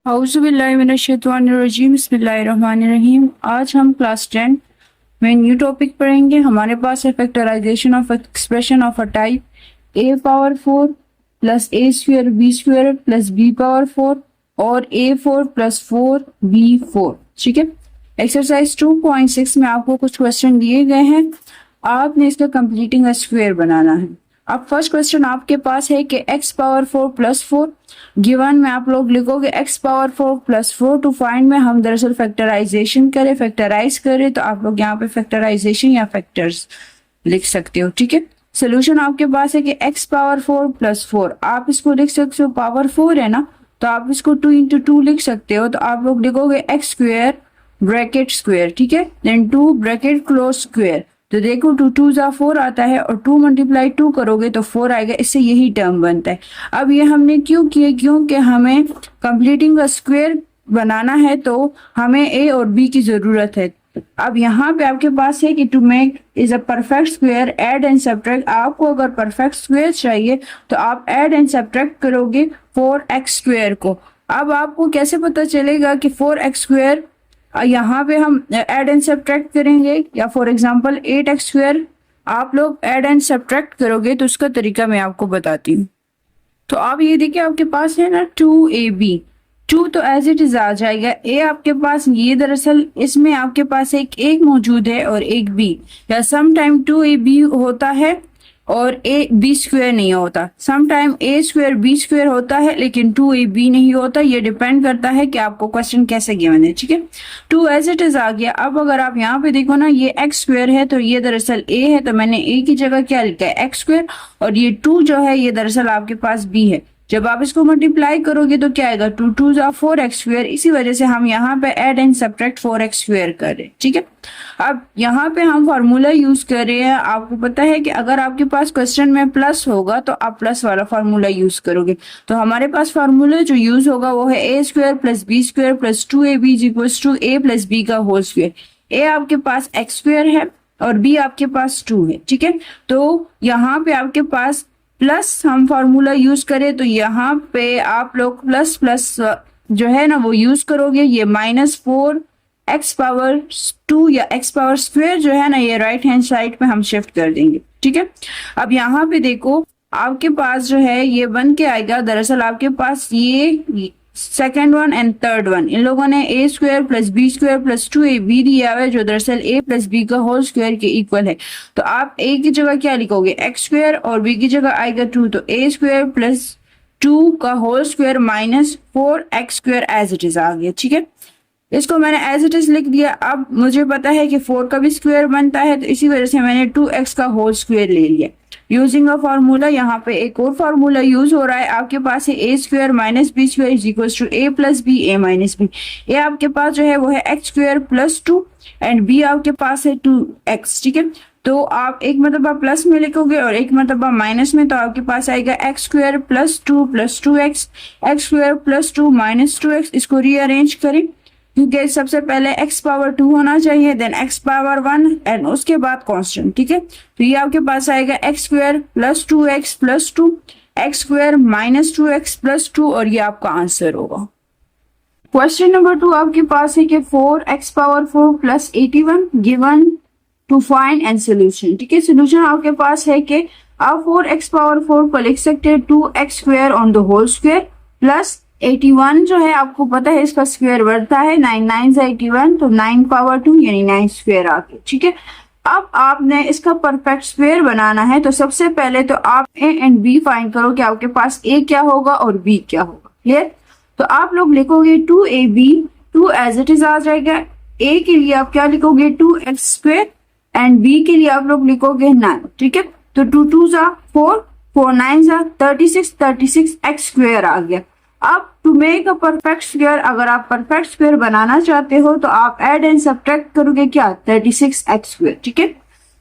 औज़ुबिल्लाहिमिनश्शैतानिर्रजीम बिस्मिल्लाहिर्रहमानिर्रहीम। आज हम क्लास 10 में न्यू टॉपिक पढ़ेंगे। हमारे पास है factorisation of expression of a type a power 4 plus a square b square plus b power 4 और a4 प्लस 4b4। ठीक है। एक्सरसाइज 2.6 में आपको कुछ क्वेश्चन दिए गए हैं, आपने इसका कंप्लीटिंग स्क्वायर बनाना है। अब फर्स्ट क्वेश्चन आपके पास है कि x पावर 4 प्लस 4 गिवन में आप लोग लिखोगे x power 4 plus 4 to find में हम दरअसल फैक्टराइजेशन करें, फैक्टराइज करें तो आप लोग यहाँ पे फैक्टराइजेशन या फैक्टर्स लिख सकते हो। ठीक है। सोल्यूशन आपके पास है कि x पावर 4 प्लस 4, आप इसको लिख सकते हो, पावर 4 है ना तो आप इसको 2 इंटू 2 लिख सकते हो, तो आप लोग लिखोगे x स्क्वेयर ब्रैकेट स्क्वेयर। ठीक है। देन 2 ब्रैकेट क्लोज स्क्वेयर, तो देखो 2 2 जा 4 आता है और 2 मल्टीप्लाई 2 करोगे तो 4 आएगा, इससे यही टर्म बनता है। अब ये हमने क्यों किया, क्योंकि हमें कंप्लीटिंग का स्क्वायर बनाना है तो हमें a और b की जरूरत है। अब यहाँ पे आपके पास है कि to make is a perfect square add and subtract. आपको अगर परफेक्ट स्क्वायर चाहिए तो आप ऐड एंड सब्ट्रैक्ट करोगे 4x स्क्वायर को। अब आपको कैसे पता चलेगा कि 4x स्क्वायर यहाँ पे हम ऐड एंड सब्ट्रैक्ट करेंगे, या फॉर एग्जांपल 8x स्क्वायर आप लोग ऐड एंड सब्ट्रैक्ट करोगे, तो उसका तरीका मैं आपको बताती हूँ। तो आप ये देखिए आपके पास है ना 2ab, 2 तो एज इट इज आ जाएगा, a आपके पास ये दरअसल इसमें आपके पास एक मौजूद है और एक b, या सम टाइम 2ab होता है और a b स्क्वायर नहीं होता, some time a square b square होता है लेकिन 2ab नहीं होता। ये डिपेंड करता है कि आपको क्वेश्चन कैसे गिवन है। ठीक है। 2 एज इट इज आ गया। अब अगर आप यहाँ पे देखो ना, ये x स्क्वायर है तो ये दरअसल a है, तो मैंने a की जगह क्या लिखा है x स्क्वायर, और ये 2 जो है ये दरअसल आपके पास b है। जब आप इसको मल्टीप्लाई करोगे तो क्या आएगा, 2 2 जा 4x स्क्वायर। इसी वजह से हम यहाँ पे add and subtract 4x square कर रहे हैं। ठीक है। अब यहाँ पे हम फार्मूला यूज कर रहे हैं। आपको पता है कि अगर आपके पास क्वेश्चन में प्लस होगा तो आप प्लस वाला फार्मूला यूज करोगे, तो हमारे पास फार्मूला जो यूज होगा वो है a square plus b square plus 2ab equals to a plus b का होल स्क्वायर। a आपके पास x स्क्वायर है और b आपके पास 2 है। ठीक है। तो यहाँ पे आपके पास प्लस हम फार्मूला यूज करें तो यहाँ पे आप लोग प्लस प्लस जो है ना वो यूज करोगे, ये -4 x पावर 2 या x पावर स्क्वायर जो है ना ये राइट हैंड साइड पे हम शिफ्ट कर देंगे। ठीक है। अब यहाँ पे देखो आपके पास जो है ये बन के आएगा, दरअसल आपके पास ये second one and third one, इन लोगों ने a square plus b square plus 2ab दिया हुआ है जो दरअसल a प्लस b का होल स्क्वायर के इक्वल है। तो आप a की जगह क्या लिखोगे x स्क्वायर और b की जगह आएगा 2, तो a स्क्वायर प्लस 2 का whole square minus 4x square as it is आ गया। ठीक है। इसको मैंने एज इट इज लिख दिया। अब मुझे पता है कि 4 का भी स्क्वायर बनता है, तो इसी वजह से मैंने 2x का होल स्क्वायर ले लिया यूजिंग अ फार्मूला। यहाँ पे एक और फार्मूला यूज हो रहा है, आपके पास है a square minus B square is equal to a plus b a minus B. a आपके पास जो है वो है x square plus 2 and b आपके पास है 2x। ठीक है। तो आप एक मरतबा प्लस में लिखोगे और एक मरतबा माइनस में, तो आपके पास आएगा x square plus 2 plus 2x, x square plus 2 minus 2x। इसको रीअरेंज करें क्योंकि सबसे पहले x पावर 2 होना चाहिए, देन x पावर 1 एंड उसके बाद कांस्टेंट। ठीक है। तो ये आपके पास आएगा x square plus 2x plus 2, x square minus 2x plus 2, और ये आपका आंसर होगा। क्वेश्चन नंबर 2 आपके पास है कि 4x power 4 plus 81 given to find and solution. ठीक है। सोल्यूशन आपके पास है कि आप 4x पावर 4 को लिख सकते हैं 2x square on the whole square plus 81 जो है आपको पता है इसका स्क्वायर बढ़ता है 9 9 81, तो 9 पावर 2 यानी 9 स्क्वायर आ गया। ठीक है। अब आपने इसका परफेक्ट स्क्वायर बनाना है, तो सबसे पहले तो आप a एंड b फाइंड करो कि आपके पास a क्या होगा और b क्या होगा। क्लियर। तो आप लोग लिखोगे 2ab, 2 एज इट इज आ जाएगा। a के लिए आप क्या लिखोगे 2x स्क्वायर एंड b के लिए आप लोग लिखोगे 9। ठीक है। तो 2 2 जा 4, 4 9 जा 36, 36 x स्क्वायर आ गया। अब to make a perfect square, अगर आप परफेक्ट स्क्वायर बनाना चाहते हो तो आप ऐड एंड सब्ट्रैक्ट करोगे क्या 36x स्क्वायर। ठीक है।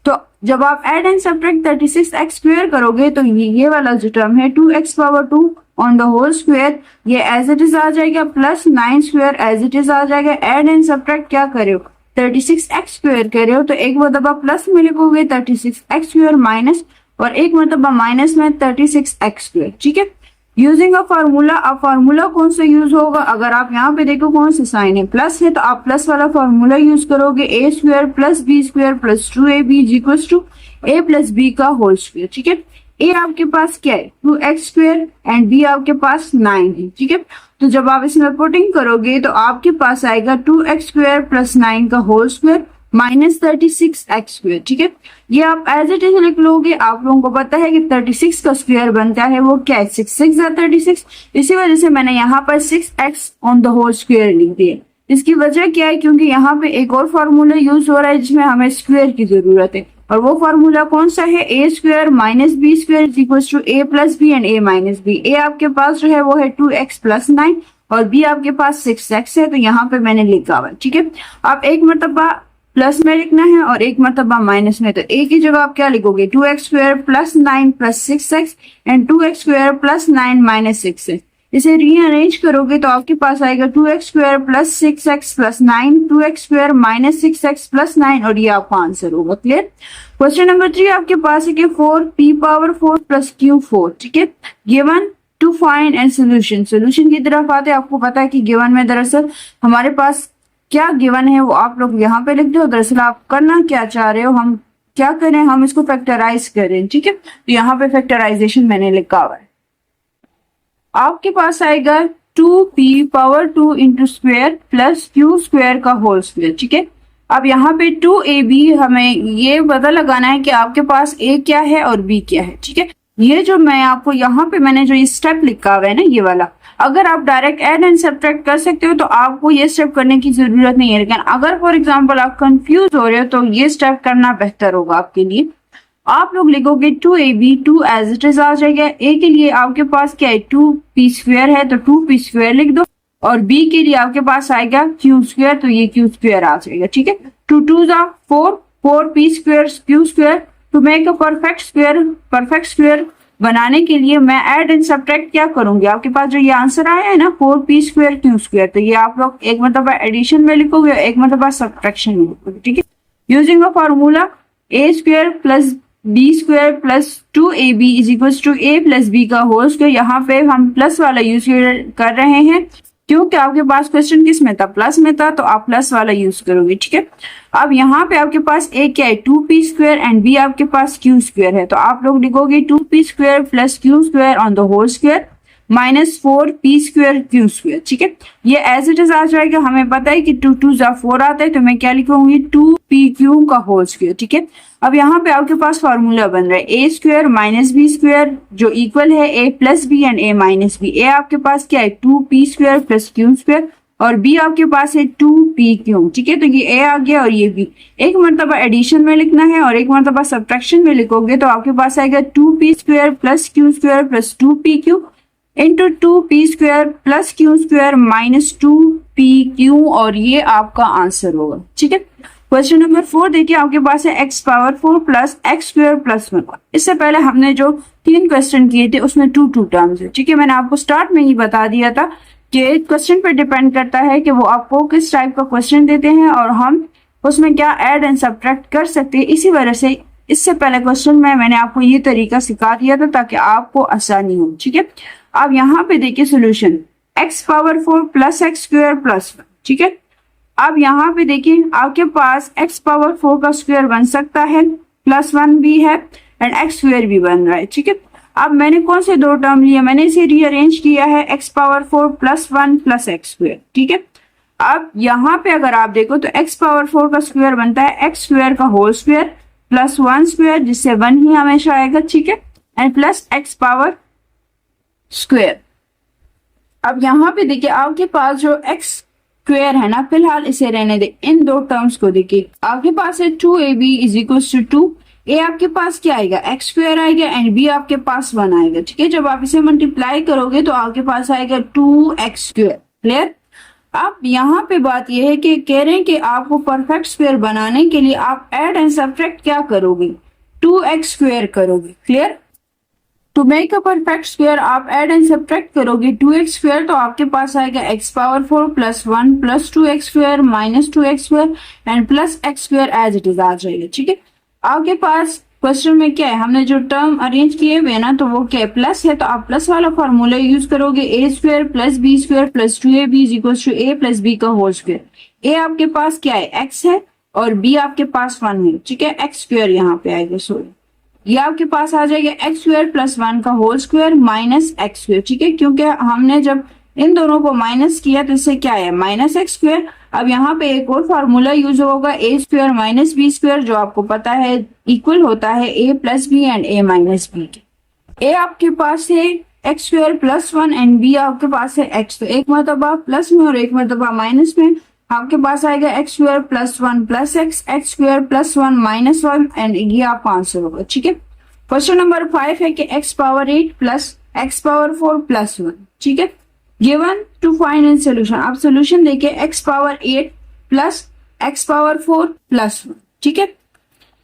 तो जब आप add and subtract 36x square करोगे तो ये वाला जो टर्म है 2x power 2 on the whole square ये एज इट इज आ जाएगा plus 9 square as it is आ जाएगा। ऐड एंड सब्ट्रैक्ट क्या कर रहे हो 36x स्क्वायर कर रहे हो, तो एक मरतबा प्लस में लिखोगे 36x स्क्वायर माइनस, और एक मरतबा माइनस में 36x स्क्वायर। ठीक है। यूजिंग अ फार्मूला, अब फार्मूला कौन सा यूज होगा, अगर आप यहाँ पे देखो कौन सा साइन है, प्लस है, तो आप प्लस वाला फार्मूला यूज करोगे, a square plus b square plus 2ab is equal to a plus b का होल स्क्वायर। ठीक है, ए आपके पास क्या है 2x स्क्वायर एंड बी आपके पास 9 है। ठीक है, तो जब आप इसमें पुटिंग करोगे तो आपके पास आएगा 2x स्क्वायर प्लस 9 का whole square minus 36x square. ठीक है, ये आप एज इट इज लिख लोगे। आप लोगों को पता है कि 36 का स्क्वायर बनता है वो क्या है 6 या 36, इसी वजह से मैंने यहाँ पर 6x on the whole square लिख दिया। इसकी वजह क्या है, क्योंकि यहाँ पे एक और फार्मूला यूज हो रहा है जिसमें हमें स्क्वायर की जरूरत है, और वो फार्मूला कौन सा है, a square minus B square is equal to a plus B and a minus b. A आपके पास जो है वो है 2x प्लस 9 और बी आपके पास 6x है, तो यहाँ पे मैंने लिखा हुआ। ठीक है, आप एक मरतबा प्लस में लिखना है और एक मरतबा माइनस में, तो ए की जगह आप क्या लिखोगे 2x square plus 9 plus 6x and 2x square plus 9 minus 6x। इसे रीअरेंज करोगे तो आपके पास आएगा 2x square plus 6x plus 9, 2x square minus 6x plus 9, और ये आपका आंसर होगा। क्लियर। क्वेश्चन नंबर 3 आपके पास है कि 4p पावर 4 प्लस q4। ठीक है, given to find and solution. Solution की तरफ आते हैं, आपको पता है कि गिवन में दरअसल हमारे पास क्या गिवन है वो आप लोग यहाँ पे लिख दो। दरअसल आप करना क्या चाह रहे हो, हम क्या करें, हम इसको फैक्टराइज करें। ठीक है, तो यहाँ पे फैक्टराइजेशन मैंने लिखा हुआ है। आपके पास आएगा 2p power 2 into square plus q square का होल स्क्वायर। ठीक है, अब यहाँ पे 2ab हमें ये पता लगाना है कि आपके पास a क्या है और b क्या है। ठीक है, ये जो मैं आपको यहाँ पे मैंने जो ये स्टेप लिखा हुआ है ना, ये वाला, अगर आप डायरेक्ट ऐड एंड सब्ट्रैक्ट कर सकते हो तो आपको ये स्टेप करने की जरूरत नहीं है, लेकिन अगर फॉर एग्जांपल आप कंफ्यूज हो रहे हो तो ये स्टेप करना बेहतर होगा आपके लिए। आप लोग लिखोगे 2ab, 2 एज इट इज आ जाएगा। a के लिए आपके पास क्या है 2p स्क्वायर है, तो 2p स्क्वायर लिख दो, और b के लिए आपके पास आएगा q स्क्वायर, तो ये q स्क्वायर आ जाएगा। ठीक है, 2 2 4, 4p square q square. To make a perfect square बनाने के लिए मैं ऐड एंड सब्ट्रैक्ट क्या करूंगी, आपके पास जो ये आंसर आया है ना 4p स्क्वायर q स्क्वायर, तो ये आप लोग एक मतलब एडिशन में लिखोगे और एक मतलब सब्ट्रैक्शन में लिखोगे। ठीक है, using a formula a square plus b square plus 2ab is equal to a plus b का होल स्क्वायर। यहाँ पे हम प्लस वाला यूज कर रहे हैं क्योंकि आपके पास क्वेश्चन किस में था, प्लस में था, तो आप प्लस वाला यूज करोगे। ठीक है, अब यहाँ पे आपके पास a क्या है 2p स्क्वायर एंड b आपके पास q स्क्वायर है, तो आप लोग लिखोगे 2p square plus q square on the whole square minus 4p square q square. ठीक है, ये एज इट इज आ जाएगा। हमें पता है कि 2 2 4 आता है, तो मैं क्या लिखूंगी 2pq का होल स्क्वायर। ठीक है, अब यहाँ पे आपके पास फार्मूला बन रहा है a square minus B square जो इक्वल है a plus B and a minus B. a आपके पास क्या है 2p square plus q square और b आपके पास है 2pq। ठीक है, तो ये a आ गया और ये b। एक मरतबा एडिशन में लिखना है और एक मरतबा सब्ट्रैक्शन में लिखोगे तो आपके पास आएगा 2p square plus q square plus 2pq into 2p square plus q square minus 2pq, और ये आपका आंसर होगा। ठीक है, क्वेश्चन नंबर 4 देखिए, आपके पास है x power 4 plus x square plus 1। इससे पहले हमने जो 3 क्वेश्चन किए थे उसमें 2 2 टर्म्स है। ठीक है, मैंने आपको स्टार्ट में ही बता दिया था कि क्वेश्चन पर डिपेंड करता है कि वो आपको किस टाइप का क्वेश्चन देते हैं और हम उसमें क्या ऐड एंड सब्ट्रैक्ट कर सकते हैं। इसी वजह से इससे पहले क्वेश्चन में मैंने आपको ये तरीका सिखा दिया था ताकि आपको आसानी हो। ठीक है, अब यहाँ पे देखिए solution x power 4 plus x square plus 1। ठीक है, अब यहाँ पे देखिए आपके पास x पावर 4 का स्क्वायर बन सकता है, प्लस 1 भी है एंड x स्क्वायर भी बन रहा है। ठीक है, अब मैंने कौन से 2 टर्म लिए, मैंने इसे रीअरेंज किया है x power 4 plus 1 plus x square. ठीक है, अब यहाँ पे अगर आप देखो तो x पावर 4 का स्क्वायर बनता है x स्क्वायर का होल स्क्वायर प्लस 1 स्क्वायर, जिससे 1 ही हमेशा आएगा। ठीक है, and plus x power square. अब यहाँ पे देखिए आपके पास जो x स्क्वायर है ना, फिलहाल इसे रहने दे, इन 2 टर्म्स को देखिए। आपके पास है 2ab is equal to 2, a आपके पास क्या आएगा x स्क्वायर आएगा एंड b आपके पास 1 आएगा। ठीक है, जब आप इसे मल्टीप्लाई करोगे तो आपके पास आएगा 2x स्क्वायर। क्लियर। अब यहाँ पे बात यह है कि कह रहे हैं कि आपको परफेक्ट स्क्वायर बनाने के लिए आप ऐड एंड सब्ट्रैक्ट क्या करोगे, 2x स्क्वायर करोगे। Clear. To make a perfect square आप ऐड एंड सब्ट्रैक्ट करोगे 2x स्क्वायर, तो आपके पास आएगा x power 4 plus 1 plus 2x square minus 2x square and plus x square as it is आ जाएगा। ठीक है, आपके पास क्वेश्चन में क्या है, हमने जो टर्म अरेंज किए हुए ना तो वो क्या है, प्लस है, तो आप प्लस वाला फॉर्मूला यूज करोगे, a square plus b square plus 2ab is equal to a plus b का होल स्क्वायर। ए आपके पास क्या है, एक्स है, और बी आपके पास 1 है, ठीक है, एक्स स्क्वायर यहाँ पे आएगा, सॉरी ये आपके पास आ जाएगा एक्स स्क्वायर प्लस 1 का whole square minus X square, ठीक है, क्योंकि हमने जब इन दोनों को माइनस किया तो इससे क्या है, माइनस एक्स स्क्वायर। अब यहाँ पे एक और फॉर्मूला यूज होगा, a square minus B square, जो आपको पता है इक्वल होता है a plus B and a minus b के। ए आपके पास है x square plus 1 and b आपके पास है एक्स, तो एक मरतबा प्लस में और एक मरतबा माइनस में, आपके पास आएगा x square plus 1 plus x square plus 1 minus 1 and ये आपका आंसर होगा, ठीक है। क्वेश्चन नंबर 5 है कि X power 8 plus X power 4 plus 1, ठीक है, given to find in solution. आप सोल्यूशन देखिए, X power 8 plus X power 4 plus 1, ठीक है।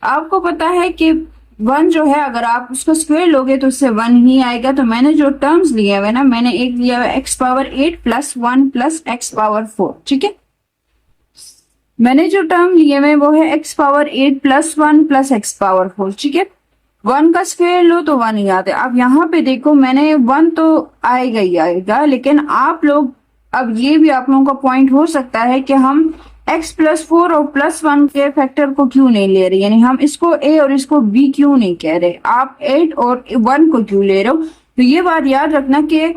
आपको पता है कि 1 जो है अगर आप उसको स्क्वायर लोगे तो उससे 1 ही आएगा, तो मैंने जो टर्म्स लिए हुए ना, मैंने एक लिया हुआ x power 8 plus 1 plus X power 4, ठीक है। मैंने जो टर्म लिए हुए वो है x power 8 plus 1 plus X power 4, ठीक है। 1 का स्क्वायर लो तो 1 ही आता है। अब यहाँ पे देखो, मैंने 1 तो आएगा ही आएगा, लेकिन आप लोग, अब ये भी आप लोगों का पॉइंट हो सकता है कि हम x प्लस 4 और प्लस 1 के फैक्टर को क्यों नहीं ले रहे, यानी हम इसको a और इसको b क्यों नहीं कह रहे, आप 8 और 1 को क्यों ले रहे हो। तो ये बात याद रखना कि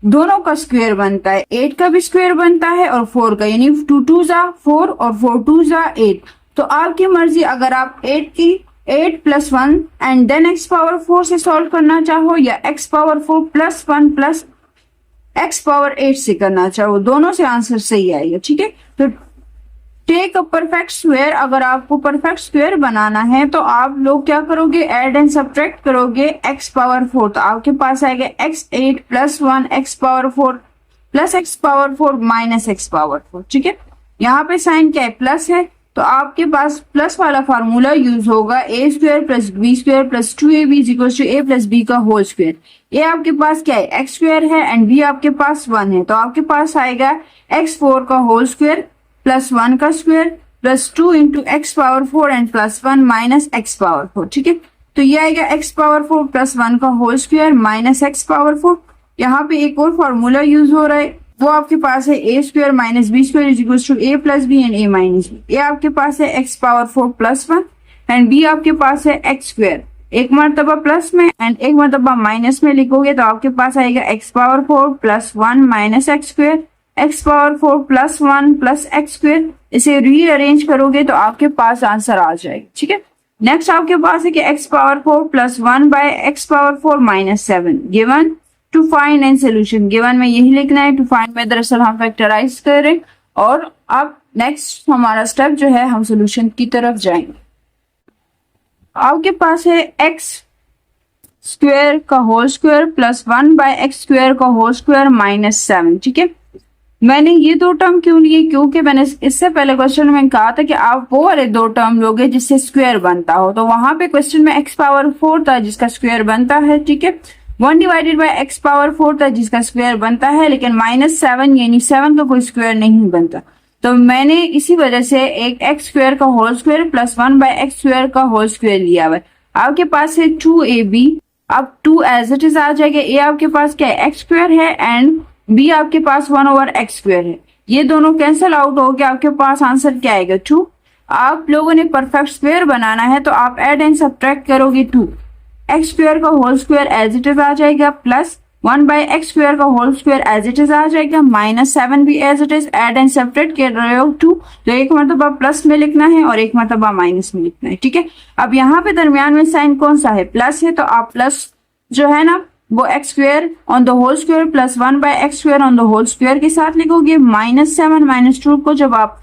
दोनों का स्क्वायर बनता है, 8 का भी स्क्वायर बनता है और 4 का, यानी 2 2 जा 4 और 4 2 जा 8। तो आपकी मर्जी, अगर आप 8 plus 1 and then X power 4 से सॉल्व करना चाहो, या X power 4 plus 1 plus X power 8 से करना चाहो, दोनों से आंसर सही आएगा, ठीक है। तो टेक अ परफेक्ट स्क्वायर, अगर आपको परफेक्ट स्क्वायर बनाना है तो आप लोग क्या करोगे, ऐड एंड सब्ट्रैक्ट करोगे एक्स पावर 4, तो आपके पास आएगा x 8 plus 1 x power 4 plus X power 4 minus X power 4, ठीक है। यहाँ पे साइन क्या है, प्लस है, तो आपके पास प्लस वाला फार्मूला यूज होगा, a square plus b square plus 2ab is equal to a plus b का होल स्क्वायर। ए आपके पास क्या है, एक्स स्क्वायर है एंड बी आपके पास 1 है, तो आपके पास आएगा एक्स 4 का होल स्क्वायर प्लस 1 का square plus 2 into x power 4 and plus 1 minus X power 4, ठीक है। तो ये आएगा एक्स पावर 4 प्लस 1 का whole square minus X power 4। यहाँ पे एक और फॉर्मूला यूज हो रहा है, वो आपके पास है a square minus B square is equal to a plus B and a minus b. A आपके पास है x power 4 plus 1 and b आपके पास है एक्स स्क्वायर, एक मरतबा प्लस में एंड एक मरतबा माइनस में लिखोगे तो आपके पास आएगा x power 4 plus 1 minus X square, x power 4 plus 1 plus x square. इसे रीअरेंज करोगे तो आपके पास आंसर आ जाएगा, ठीक है। नेक्स्ट आपके पास है कि X power 4 plus 1 by X power 4 minus 7 given to find and solution. Given में यही लिखना है, टू फाइंड में दरअसल हम फैक्टराइज करें, और अब नेक्स्ट हमारा स्टेप जो है हम सोल्यूशन की तरफ जाएंगे। आपके पास है एक्स स्क्वायर का whole square plus 1 by x square का होल स्क्वायर माइनस 7, ठीक है। मैंने ये दो टर्म क्यों लिए, क्योंकि मैंने इससे पहले क्वेश्चन में कहा था कि आप वो वाले दो टर्म लोगे जिससे स्क्वायर बनता हो, तो वहां पे क्वेश्चन में एक्स पावर 4 था जिसका स्क्वायर बनता है, ठीक है। 1 डिवाइडेड बाय एक्स पावर 4 था जिसका स्क्वायर बनता है, लेकिन माइनस 7 यानी 7 का कोई स्क्वायर नहीं बनता, तो मैंने इसी वजह से एक एक्स स्क्वायर का whole square plus 1 by x square का होल स्क्वायर लिया हुआ है। आपके पास है 2ab, अब 2 एज इट इज आ जाएगा। ए आपके पास क्या है, एक्स स्क्वायर है एंड बी आपके पास 1 ओवर एक्स स्क्वायर है, ये दोनों कैंसिल आउट हो गया, आपके पास आंसर क्या आएगा 2। आप लोगों ने परफेक्ट स्क्वायर बनाना है तो आप ऐड एंड सब्ट्रैक्ट करोगे 2, एक्स स्क्वायर का whole square as it is आ जाएगा प्लस 1 बाय एक्स स्क्वायर का whole square as it is आ जाएगा, माइनस 7 भी as it is, add and subtract कर रहे हो 2, तो एक मरतबा प्लस में लिखना है और एक मरतबा माइनस में लिखना है, ठीक है। अब यहाँ पे दरमियान में साइन कौन सा है, प्लस है, तो आप प्लस जो है ना वो X square on the whole square plus 1 by x square on the whole square के साथ लिखोगे, माइनस 7 माइनस 2 को जब आप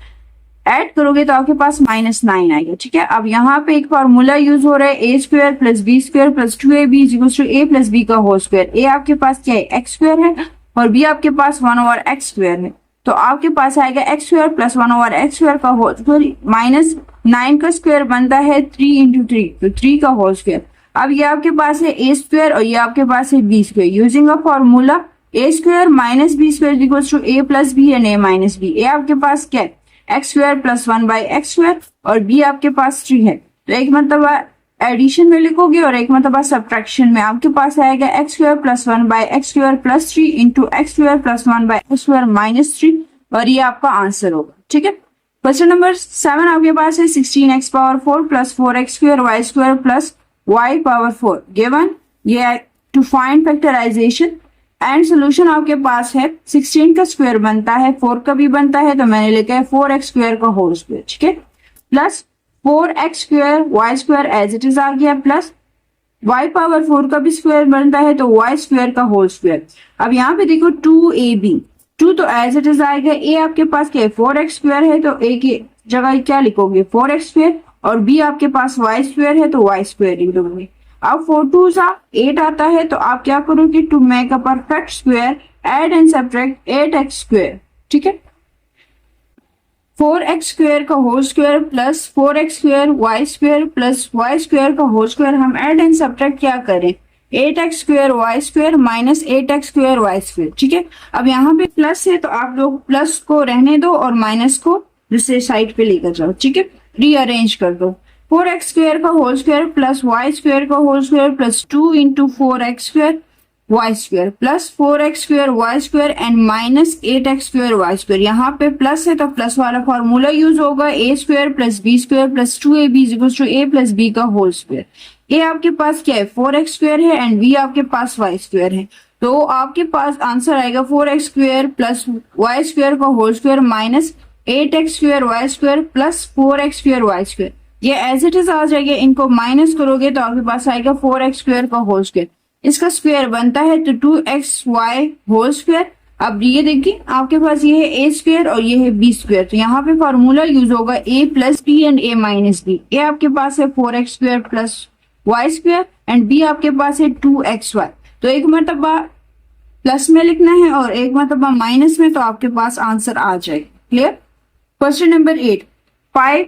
ऐड करोगे तो आपके पास माइनस 9 आएगा, ठीक है। अब यहाँ पे एक फॉर्मूला यूज हो रहा है, a square plus b square plus 2ab is equal to a plus b का होल स्क्वायर। ए आपके पास क्या है, एक्स स्क्वायर है, और बी आपके पास 1 ओवर एक्स स्क्वायर है, तो आपके पास आएगा x square plus 1 over x square का होल स्क्वायर माइनस 9 का स्क्वायर बनता है 3 इंटू 3, तो 3 का होल स्क्वायर। अब ये आपके पास है ए स्क्वायर और ये आपके पास है b square, using a formula a square minus B square equals to a plus B and a minus b. A आपके पास क्या है, x square plus 1 by x square, और बी आपके पास 3 है, तो एक मरतबा एडिशन में लिखोगे और एक मरतबा सब्ट्रैक्शन में। आपके पास आएगा x square plus 1 by x square plus 3 into x square plus 1 by x square minus 3 और ये आपका आंसर होगा। ठीक है, क्वेश्चन नंबर 7 आपके पास है 16x power 4 plus 4x square Y square plus y power 4 given. ये to find factorization and solution आपके पास है 16 का स्क्वायर बनता है 4 का भी बनता है, तो मैंने लिखा है 4x स्क्वायर का होल स्क्वायर। ठीक है, plus 4x square Y square as it is आ गया, प्लस y पावर 4 का भी स्क्वायर बनता है तो y स्क्वायर का होल स्क्वायर। अब यहाँ पे देखो 2ab, 2 तो एज इट इज आएगा, a आपके पास क्या है 4x स्क्वायर है तो a की जगह क्या लिखोगे 4x स्क्वायर, और b आपके पास y स्क्वायर है तो y स्क्वायर लिख दोगे। अब 4 2 8 आता है तो आप क्या करोगे to make a perfect square add and subtract 8x square. ठीक है, 4x स्क्वायर का whole square plus 4x square Y square plus Y square का होल स्क्वायर हम ऐड एंड सब्ट्रैक्ट क्या करें 8x square Y square minus 8x square Y square. ठीक है, अब यहाँ पे प्लस है तो आप लोग प्लस को रहने दो और माइनस को दूसरे साइड पे लेकर जाओ। ठीक है, रीअरेंज कर दो। 4x स्क्वायर का whole square plus Y square का whole square plus 2 into 4x square Y square plus 4x square Y square and minus 8x square Y square. यहाँ पे प्लस है तो प्लस वाला फॉर्मूला यूज होगा a square plus b square plus 2ab equals to a plus b का whole square. a आपके पास क्या है 4x स्क्वायर है एंड b आपके पास y स्क्वायर है, तो आपके पास आंसर आएगा 4x square plus Y square का whole square minus 8x square Y square plus 4x square Y square. ये एज इट इज आ जाएगा, इनको माइनस करोगे तो आपके पास आएगा 4x स्क्वायर का होल स्क्वायर, इसका स्क्वायर बनता है तो 2xy होल स्क्वायर। अब ये देखिए आपके पास ये है a स्क्वायर और ये है b स्क्वायर, तो यहाँ पे फॉर्मूला यूज होगा a plus b and a minus b। a आपके पास है 4x square plus y square and b आपके पास है 2xy, तो एक मरतबा प्लस में लिखना है और एक मरतबा माइनस में, तो आपके पास आंसर आ जाएगा। Clear. Question number 8 5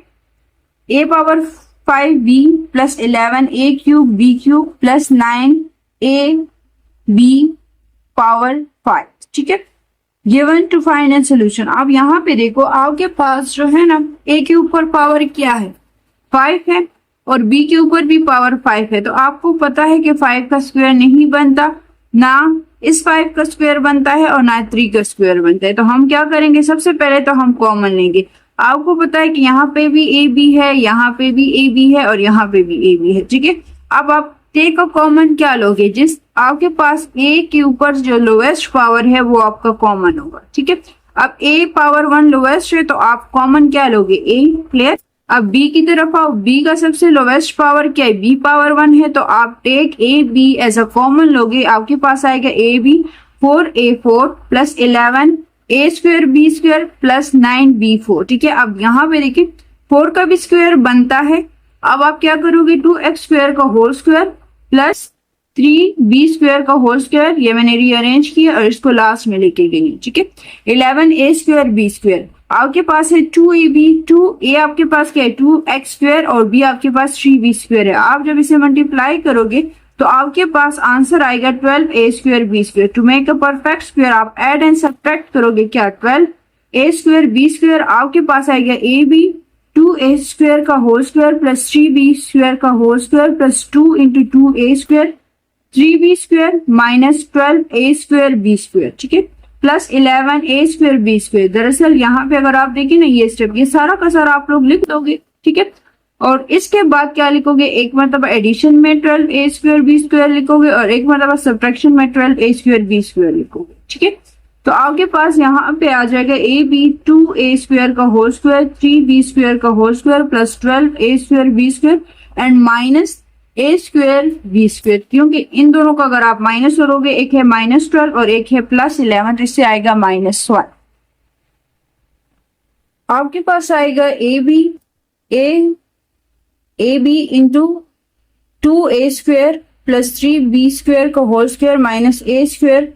a power 5b plus 11 a cube b cube plus 9 a b power 5। ठीक है, given to find and solution. आप यहाँ पे देखो आपके पास जो है ना a के ऊपर पावर क्या है 5 है और b के ऊपर भी पावर 5 है, तो आपको पता है कि 5 का स्क्वायर नहीं बनता, ना इस 5 का स्क्वायर बनता है और ना 3 का स्क्वायर बनता है। तो हम क्या करेंगे, सबसे पहले तो हम कॉमन लेंगे। आपको पता है कि यहाँ पे भी ए बी है, यहाँ पे भी ए बी है और यहाँ पे भी ए बी है। ठीक है, अब आप टेक अ कॉमन क्या लोगे, जिस आपके पास a के ऊपर जो लोएस्ट पावर है वो आपका कॉमन होगा। ठीक है, अब a पावर 1 लोएस्ट है तो आप कॉमन क्या लोगे a। क्लियर। अब b की तरफ आओ, b का सबसे लोएस्ट पावर क्या है b पावर 1 है, तो आप take a b as a common लोगे। आपके पास आएगा a b 4a4 plus 11 a square b square plus 9b4। ठीक है, अब यहाँ पे देखिए 4 का भी स्क्वायर बनता है। अब आप क्या करोगे 2x स्क्वायर का whole square plus 3b square का होल स्क्वायर, ये मैंने रीअरेंज किया और इसको लास्ट में लेके गई। ठीक है, 11a स्क्वायर b स्क्वायर। आपके पास है 2ab 2a आपके पास क्या है 2x स्क्वायर और b आपके पास 3b स्क्वायर है। आप जब इसे मल्टीप्लाई करोगे तो आपके पास आंसर आएगा 12a square b square. To make a perfect square आप ऐड एंड सब्ट्रैक्ट करोगे क्या 12a स्क्वायर b स्क्वायर, आपके पास आएगा ab 2a स्क्वायर का whole square plus 3b square का whole square plus 2 into 2a square 3b square minus 12a square b square. ठीक है, plus 11a square b square. दरअसल यहाँ पे अगर आप देखिए ना ये स्टेप, ये सारा का सारा आप लोग लिख दोगे। ठीक है, और इसके बाद क्या लिखोगे, एक मरतबा एडिशन में 12a स्क्वायर b स्क्वायर लिखोगे और एक मरतबा सब्ट्रैक्शन में 12a स्क्वायर b स्क्वायर लिखोगे। ठीक है, तो आपके पास यहाँ पे आ जाएगा a b 2a स्क्वायर का होल स्क्वायर 3b स्क्वायर का whole square plus 12a square b square and minus a square b square. क्योंकि इन दोनों का अगर आप माइनस करोगे, एक है -12 और एक है +11, तो इससे आएगा -1। आपके पास आएगा a b into 2a square plus 3b square का whole square minus a square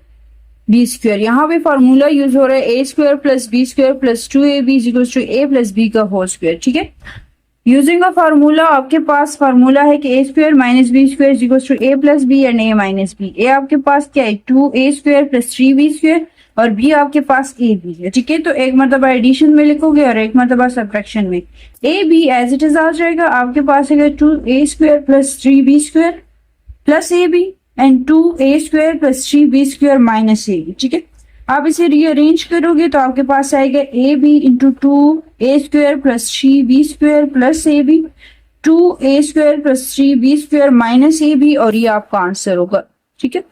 b square. यहाँ पे फॉर्मूला यूज हो रहा है a square plus b square plus 2ab equals to a plus b का होल स्क्वायर। ठीक है, using a formula आपके पास फार्मूला है कि a square minus b square equals to a plus b and a minus b। a आपके पास क्या है 2a square plus 3b square और बी आपके पास ए बी है, ठीक है। तो एक मरतबा एडिशन में लिखोगे और एक मरतबा सब्ट्रैक्शन में। A b as it is आ जाएगा, आपके पास है 2a² plus 3b² plus A b and 2a² plus 3b² minus A b, ठीक है। आप इसे रीअरेंज करोगे तो आपके पास आएगा A B into 2a² plus 3b² plus A B, 2a² plus 3b² minus A B, और ये आपका आंसर होगा, ठीक है।